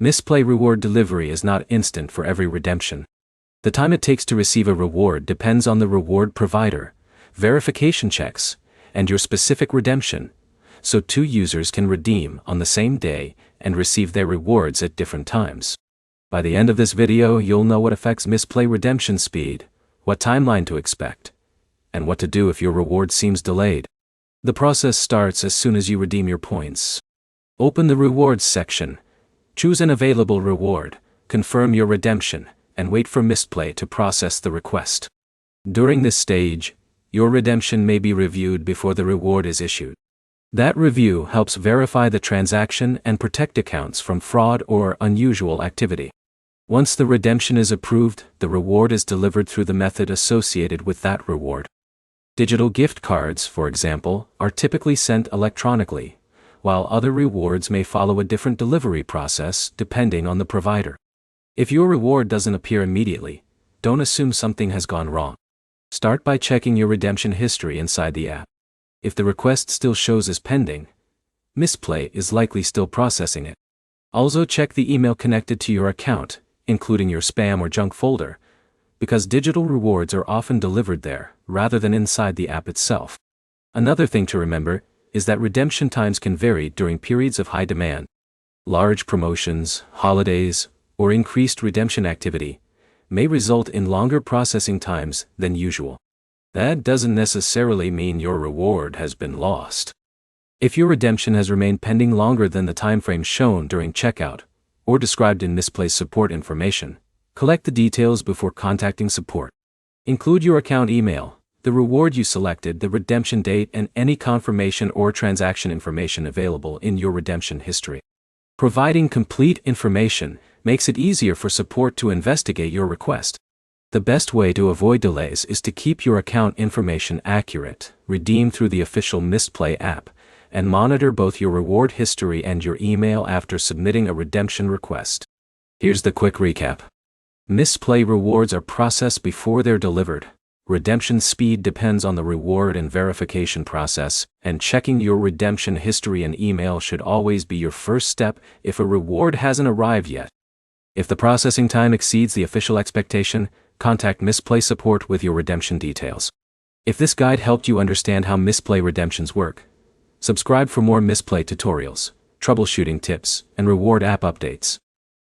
Mistplay reward delivery is not instant for every redemption. The time it takes to receive a reward depends on the reward provider, verification checks, and your specific redemption, so two users can redeem on the same day and receive their rewards at different times. By the end of this video, you'll know what affects Mistplay redemption speed, what timeline to expect, and what to do if your reward seems delayed. The process starts as soon as you redeem your points. Open the Rewards section, choose an available reward, confirm your redemption, and wait for Mistplay to process the request. During this stage, your redemption may be reviewed before the reward is issued. That review helps verify the transaction and protect accounts from fraud or unusual activity. Once the redemption is approved, the reward is delivered through the method associated with that reward. Digital gift cards, for example, are typically sent electronically, while other rewards may follow a different delivery process depending on the provider. If your reward doesn't appear immediately, don't assume something has gone wrong. Start by checking your redemption history inside the app. If the request still shows as pending, Mistplay is likely still processing it. Also check the email connected to your account, including your spam or junk folder, because digital rewards are often delivered there, rather than inside the app itself. Another thing to remember is that redemption times can vary during periods of high demand. Large promotions, holidays, or increased redemption activity may result in longer processing times than usual. That doesn't necessarily mean your reward has been lost. If your redemption has remained pending longer than the timeframe shown during checkout, or described in Mistplay's support information, collect the details before contacting support. Include your account email, the reward you selected, the redemption date, and any confirmation or transaction information available in your redemption history. Providing complete information makes it easier for support to investigate your request. The best way to avoid delays is to keep your account information accurate, redeem through the official Mistplay app, and monitor both your reward history and your email after submitting a redemption request. Here's the quick recap. Mistplay rewards are processed before they're delivered. Redemption speed depends on the reward and verification process, and checking your redemption history and email should always be your first step if a reward hasn't arrived yet. If the processing time exceeds the official expectation, contact Mistplay support with your redemption details. If this guide helped you understand how Mistplay redemptions work, subscribe for more Mistplay tutorials, troubleshooting tips, and reward app updates.